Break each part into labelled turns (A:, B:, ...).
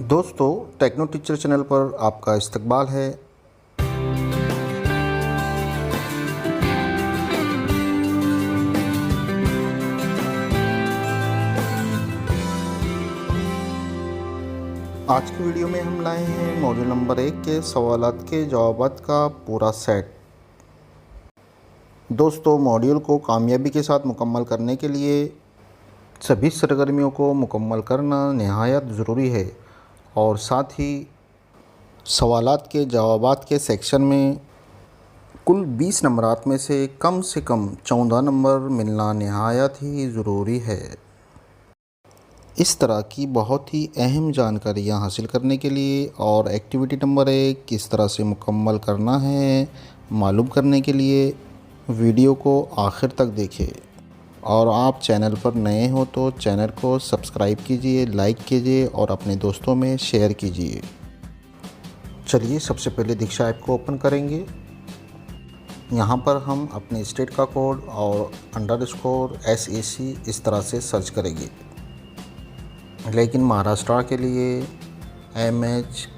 A: दोस्तों, techno teacher channel पर आपका इस्तकबाल है। आज की वीडियो में हम लाए हैं मॉड्यूल नंबर 1 के सवालात के जवाबात का पूरा सेट। दोस्तों, मॉड्यूल को कामयाबी के साथ मुकम्मल करने के लिए सभी सरगर्मियों को मुकम्मल करना नहायत ज़रूरी है और साथ ही सवालात के जवाबात के सेक्शन में कुल 20 नंबरात में से कम 14 नंबर मिलना नहायत ही ज़रूरी है। इस तरह की बहुत ही अहम जानकारियाँ हासिल करने के लिए और एक्टिविटी नंबर 1 किस तरह से मुकम्मल करना है मालूम करने के लिए वीडियो को आखिर तक देखें। और आप चैनल पर नए हो तो चैनल को सब्सक्राइब कीजिए, लाइक कीजिए और अपने दोस्तों में शेयर कीजिए। चलिए सबसे पहले दीक्षा ऐप को ओपन करेंगे। यहाँ पर हम अपने स्टेट का कोड और _SAC इस तरह से सर्च करेंगे, लेकिन महाराष्ट्र के लिए MH_SEC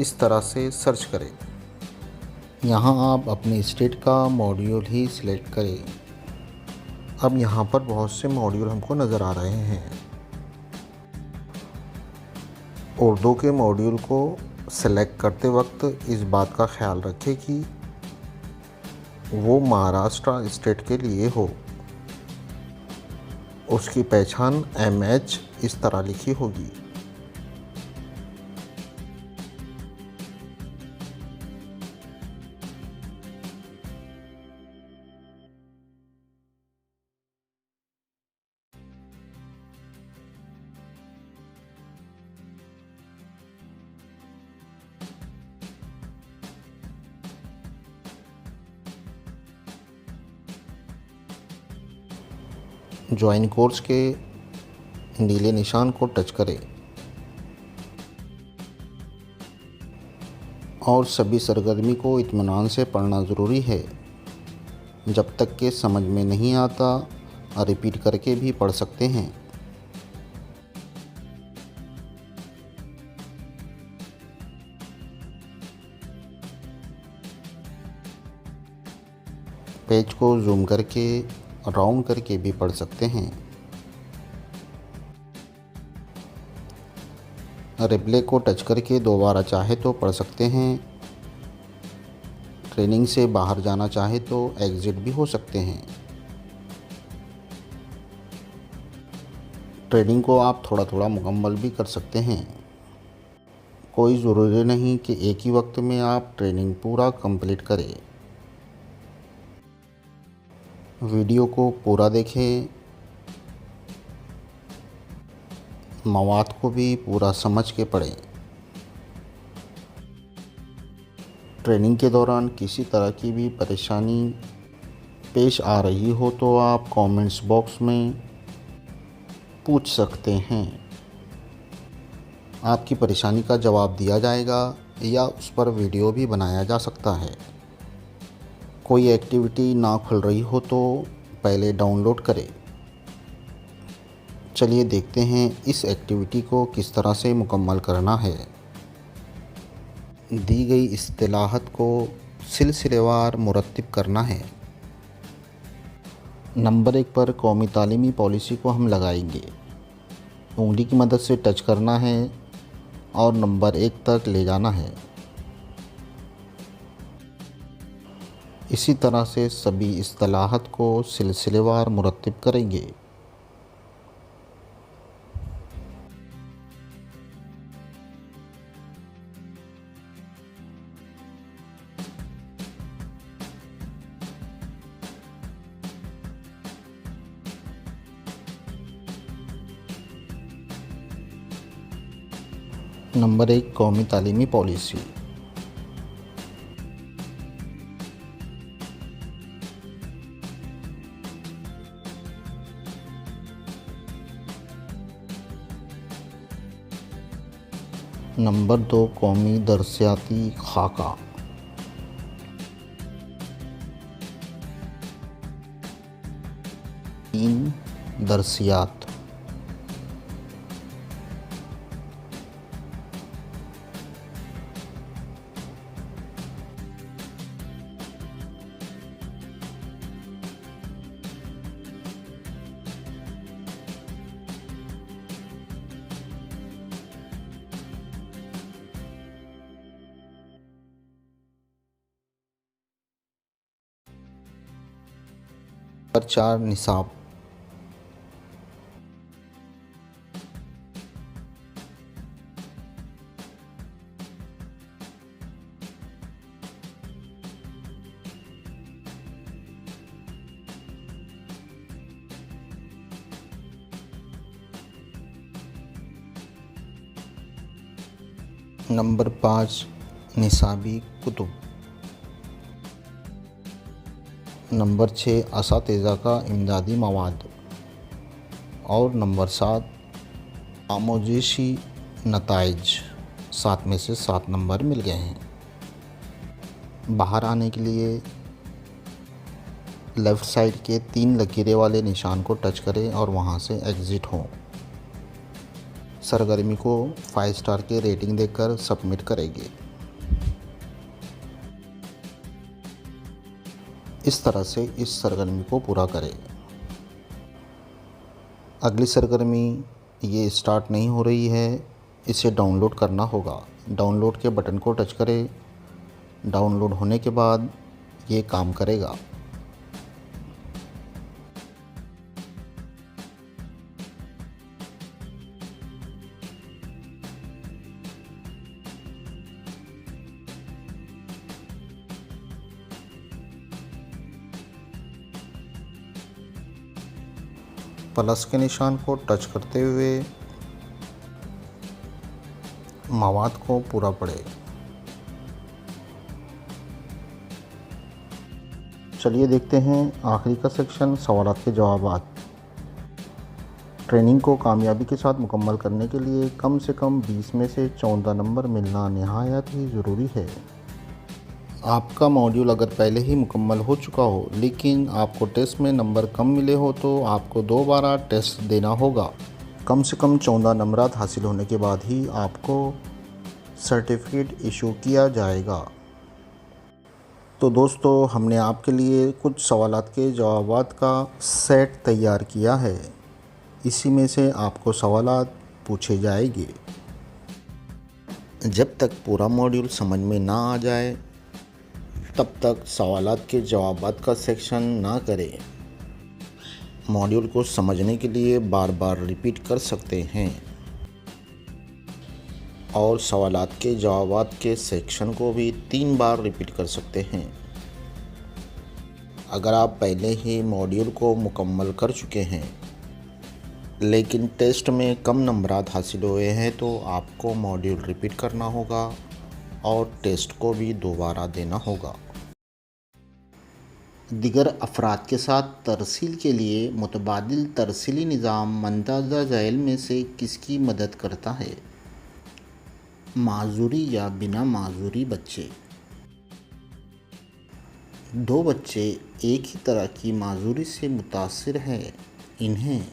A: इस तरह से सर्च करें। यहाँ आप अपने स्टेट का मॉड्यूल ही सिलेक्ट करें। अब यहाँ पर बहुत से मॉड्यूल हमको नज़र आ रहे हैं। उर्दू के मॉड्यूल को सेलेक्ट करते वक्त इस बात का ख्याल रखें कि वो महाराष्ट्र स्टेट के लिए हो। उसकी पहचान MH इस तरह लिखी होगी। ज्वाइन कोर्स के नीले निशान को टच करें और सभी सरगर्मी को इत्मीनान से पढ़ना ज़रूरी है। जब तक के समझ में नहीं आता रिपीट करके भी पढ़ सकते हैं। पेज को जूम करके राउंड करके भी पढ़ सकते हैं। रिप्ले को टच करके दोबारा चाहे तो पढ़ सकते हैं। ट्रेनिंग से बाहर जाना चाहे तो एग्ज़िट भी हो सकते हैं। ट्रेनिंग को आप थोड़ा थोड़ा मुकम्मल भी कर सकते हैं। कोई ज़रूरी नहीं कि एक ही वक्त में आप ट्रेनिंग पूरा कंप्लीट करें। वीडियो को पूरा देखें, मवाद को भी पूरा समझ के पढ़ें। ट्रेनिंग के दौरान किसी तरह की भी परेशानी पेश आ रही हो तो आप कमेंट्स बॉक्स में पूछ सकते हैं। आपकी परेशानी का जवाब दिया जाएगा या उस पर वीडियो भी बनाया जा सकता है। कोई एक्टिविटी ना खुल रही हो तो पहले डाउनलोड करें। चलिए देखते हैं इस एक्टिविटी को किस तरह से मुकम्मल करना है। दी गई इस्तिलाहत को सिलसिलेवार मुरत्तिब करना है। नंबर 1 पर कौमी तालीमी पॉलिसी को हम लगाएंगे। उंगली की मदद से टच करना है और नंबर 1 तक ले जाना है। इसी तरह से सभी इस्तिलाहत को सिलसिलेवार मुरत्तिब करेंगे। नंबर 1 कौमी तालीमी पॉलिसी। नंबर 2 कौमी दरसियाती खाका। तीन दरसियात। नंबर 4 निसाब। नंबर 5 निसाबी कुतुब। नंबर 6 असातिज़ा का इमदादी मवाद। और नंबर 7 आमोज़ेशी नताइज। 7 में से 7 नंबर मिल गए हैं। बाहर आने के लिए लेफ़्ट साइड के 3 लकीरें वाले निशान को टच करें और वहां से एग्ज़िट हों। सरगर्मी को 5 स्टार के रेटिंग देकर सबमिट करेंगे। इस तरह से इस सरगर्मी को पूरा करें। अगली सरगर्मी ये स्टार्ट नहीं हो रही है, इसे डाउनलोड करना होगा। डाउनलोड के बटन को टच करें। डाउनलोड होने के बाद ये काम करेगा। प्लस के निशान को टच करते हुए मवाद को पूरा पढ़ें। चलिए देखते हैं आखिरी का सेक्शन, सवालात के जवाबात। ट्रेनिंग को कामयाबी के साथ मुकम्मल करने के लिए कम से कम 20 में से 14 नंबर मिलना नहायत ही ज़रूरी है। आपका मॉड्यूल अगर पहले ही मुकम्मल हो चुका हो लेकिन आपको टेस्ट में नंबर कम मिले हो तो आपको दोबारा टेस्ट देना होगा। कम से कम 14 नंबरात हासिल होने के बाद ही आपको सर्टिफिकेट इशू किया जाएगा। तो दोस्तों, हमने आपके लिए कुछ सवालात के जवाबात का सेट तैयार किया है। इसी में से आपको सवालात पूछे जाएंगे। जब तक पूरा मॉड्यूल समझ में ना आ जाए तब तक सवालात के जवाबात का सेक्शन ना करें। मॉड्यूल को समझने के लिए बार बार रिपीट कर सकते हैं और सवालात के जवाबात के सेक्शन को भी 3 बार रिपीट कर सकते हैं। अगर आप पहले ही मॉड्यूल को मुकम्मल कर चुके हैं लेकिन टेस्ट में कम नंबरात हासिल हुए हैं तो आपको मॉड्यूल रिपीट करना होगा और टेस्ट को भी दोबारा देना होगा। दिगर अफराद के साथ तरसील के लिए मुतबादिल तरसीली निज़ाम मंदरजा झैल में से किसकी मदद करता है? माजूरी या बिना माजूरी बच्चे। 2 बच्चे एक ही तरह की माजूरी से मुतासिर हैं। इन्हें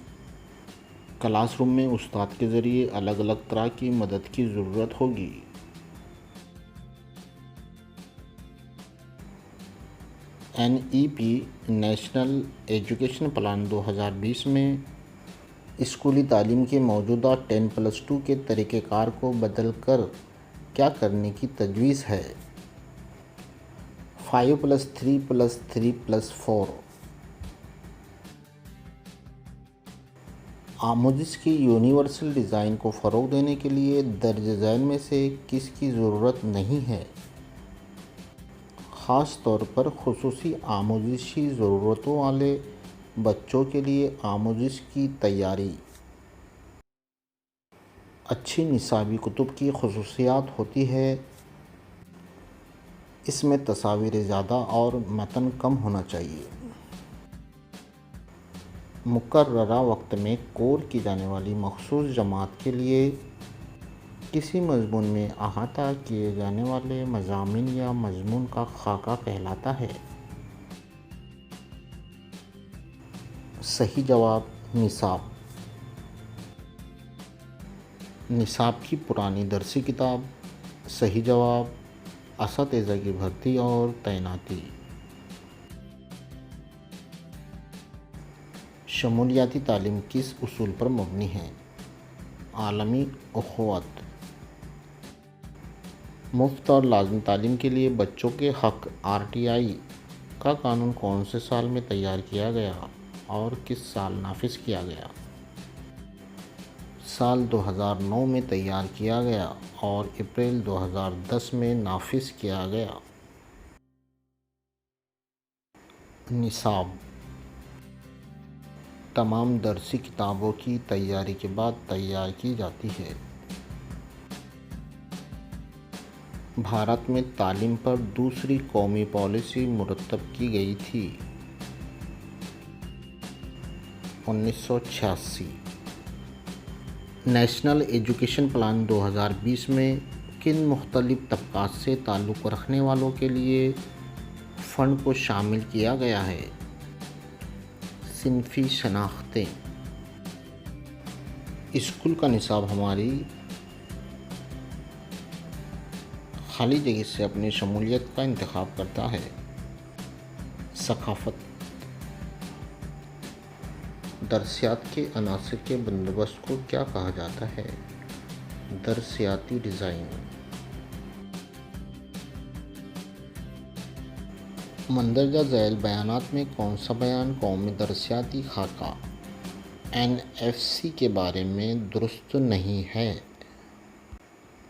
A: क्लासरूम में उस्ताद के ज़रिए अलग अलग तरह की मदद की ज़रूरत होगी। NEP नेशनल एजुकेशन प्लान 2020 में स्कूली तालीम के मौजूदा 10+2 के तरीक़ेकार को बदल कर क्या करने की तजवीज़ है? 5+3+3+4। आमोज़िश की यूनिवर्सल डिज़ाइन को फ़रोग़ देने के लिए दर्ज झैल में से किसकी ज़रूरत नहीं है? ख़ास तौर पर खुसूसी आमोज़िशी ज़रूरतों वाले बच्चों के लिए आमोज़िश की तैयारी। अच्छी निसाबी कुतुब की खुसूसियात होती है इसमें तस्वीरें ज़्यादा और मतन कम होना चाहिए। मुकर्ररा वक्त में कोर की जाने वाली मखसूस जमात के लिए किसी मज़मून में अहाता किए जाने वाले मज़ामीन या मज़मून का खाका कहलाता है। सही जवाब निसाब। निसाब की पुरानी दरसी किताब। सही जवाब असातिज़ा की भर्ती और तैनाती। शमूलियाती तालीम किस उसूल पर मबनी है? आलमी उख़्वत। मुफ्त और लाज़मी तालीम के लिए बच्चों के हक़ RTI का कानून कौन से साल में तैयार किया गया और किस साल नाफिज किया गया? साल 2009 में तैयार किया गया और अप्रैल 2010 में नाफिज किया गया। निसाब तमाम दरसी किताबों की तैयारी के बाद तैयार की जाती है। भारत में तालीम पर दूसरी कौमी पॉलिसी मुरतब की गई थी। 1986 नेशनल एजुकेशन प्लान 2020 में किन मुख्तलिफ तबक़ात से ताल्लुक़ रखने वालों के लिए फ़ंड को शामिल किया गया है? सिनफ़ी शनाख्तें। स्कूल का निसाब हमारी खाली जगह से अपनी शमूलियत का इंतखाब करता है। सकाफ़त दरसियात के अनासिर के बंदोबस्त को क्या कहा जाता है? दरसियाती डिज़ाइन। मंदरजा ज़ैल बयानात में कौन सा बयान कौमी दरसियाती खाका NFC के बारे में दुरुस्त नहीं है?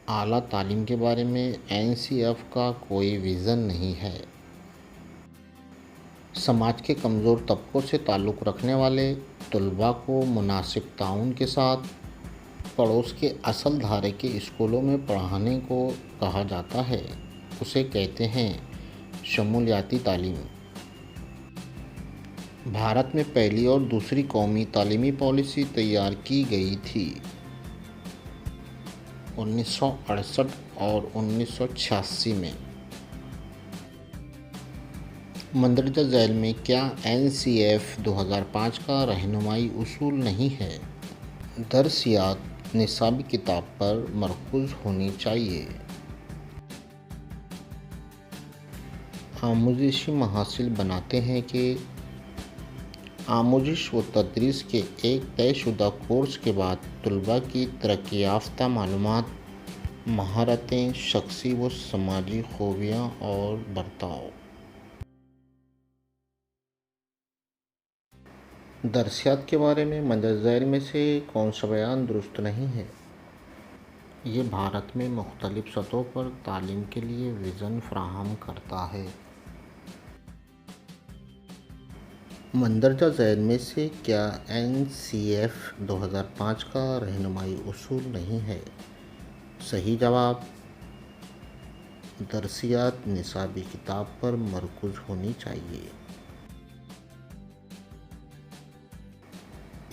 A: आला तालीम के बारे में NCF का कोई विज़न नहीं है। समाज के कमज़ोर तबकों से ताल्लुक़ रखने वाले तलबा को मुनासिब ताउन के साथ पड़ोस के असल धारे के स्कूलों में पढ़ाने को कहा जाता है। उसे कहते हैं शमूलियाती तालीम। भारत में पहली और दूसरी कौमी तालीमी पॉलिसी तैयार की गई थी 1968 और 1986 में। मंदरजा ज़ैल में क्या NCF 2005 का रहनुमाई उसूल नहीं है? दरसियात निसाबी किताब पर मरकूज़ होनी चाहिए। आमूज़िशी महासिल बनाते हैं कि आमूजिश व तदरीस के एक तयशुदा कोर्स के बाद तलबा की तरक्की याफ्ता मालूमात, महारतें, शख्सी व समाजी खूबियाँ और बर्ताव। दरसियात के बारे में मंदरजा ज़ैल में से कौन सा बयान दुरुस्त नहीं है? ये भारत में मुख्तलिफ सतहों पर तालीम के लिए विज़न फ़राहम करता है। मंदरजा ज़ैल में से क्या NCF 2005 का रहनुमाई उसूल नहीं है? सही जवाब दरसियात निसाबी किताब पर मरकूज़ होनी चाहिए।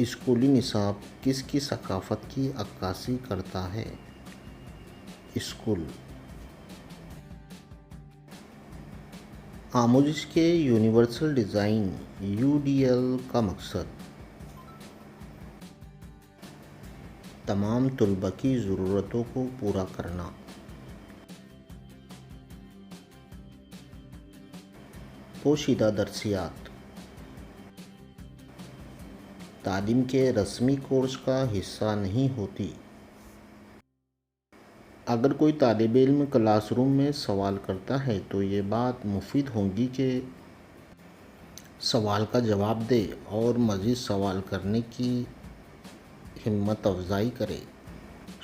A: स्कूली निसाब किसकी सकाफ़त की अक्कासी करता है? स्कूल। आमूजिश के यूनिवर्सल डिज़ाइन UDL का मकसद तमाम तलबा की ज़रूरतों को पूरा करना। पोशीदा दरसियात तालीम के रस्मी कोर्स का हिस्सा नहीं होती। अगर कोई तालिब इल्म क्लासरूम में सवाल करता है तो ये बात मुफीद होगी कि सवाल का जवाब दे और मज़ीद सवाल करने की हिम्मत अफजाई करे।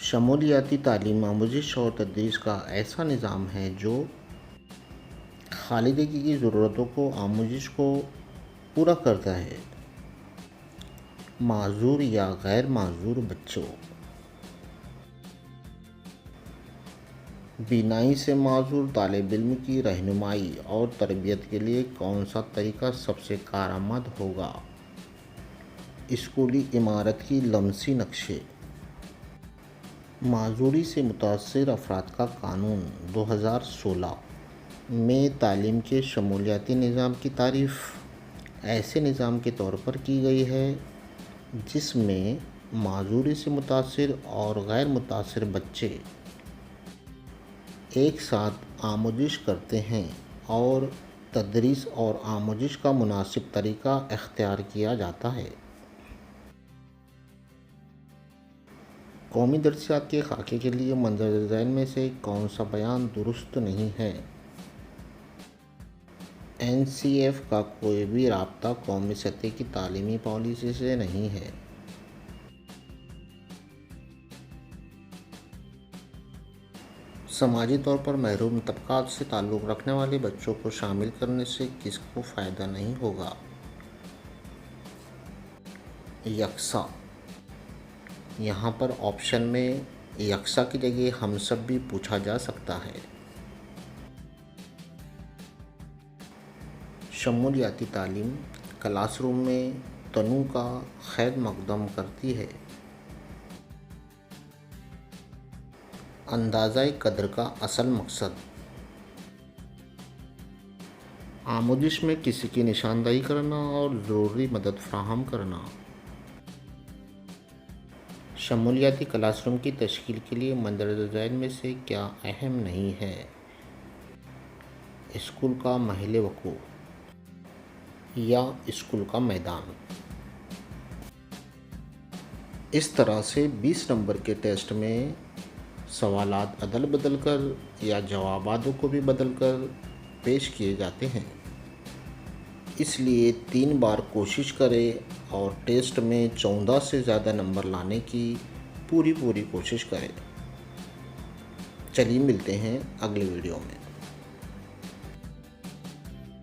A: शमूलियाती तालीम आमूजिश और तदरीस का ऐसा निज़ाम है जो खालिदगी की ज़रूरतों को आमूजिश को पूरा करता है। माजूर या गैर माजूर बच्चों। बीनाई से माजूर तालिब इल्म की रहनुमाई और तरबियत के लिए कौन सा तरीका सबसे कारआमद होगा? स्कूली इमारत की लमसी नक्शे। माजूरी से मुतासिर अफराद का कानून 2016 में तालीम के शमूलियाती निज़ाम की तारीफ़ ऐसे निज़ाम के तौर पर की गई है जिसमें माजूरी से मुतासिर और गैर मुतासिर बच्चे एक साथ आमूजिश करते हैं और तदरीस और आमूजिश का मुनासिब तरीका इख्तियार किया जाता है। कौमी दरसियात के खाके के लिए मंदरजा ज़ैल में से कौन सा बयान दुरुस्त नहीं है? एनसीएफ का कोई भी राब्ता कौमी सतह की तालीमी पॉलिसी से नहीं है। समाजी तौर पर महरूम तबकात से ताल्लुक़ रखने वाले बच्चों को शामिल करने से किसको फ़ायदा नहीं होगा। यकसा, यहाँ पर ऑप्शन में यकसा की जगह हम सब भी पूछा जा सकता है। शमूलियाती तालीम क्लासरूम में तनु का खैर मकदम करती है। अंदाज़ा कदर का असल मकसद आमोदिश में किसी की निशानदेही करना और ज़रूरी मदद फ्राहम करना। शमूलियाती क्लासरूम की तश्कील के लिए मंदरजा ज़ैन में से क्या अहम नहीं है। स्कूल का महल वक़ूफ़ या स्कूल का मैदान। इस तरह से 20 नंबर के टेस्ट में सवालात अदल बदल कर या जवाबातों को भी बदल कर पेश किए जाते हैं। इसलिए 3 बार कोशिश करें और टेस्ट में 14 से ज़्यादा नंबर लाने की पूरी कोशिश करें। चलिए मिलते हैं अगले वीडियो में।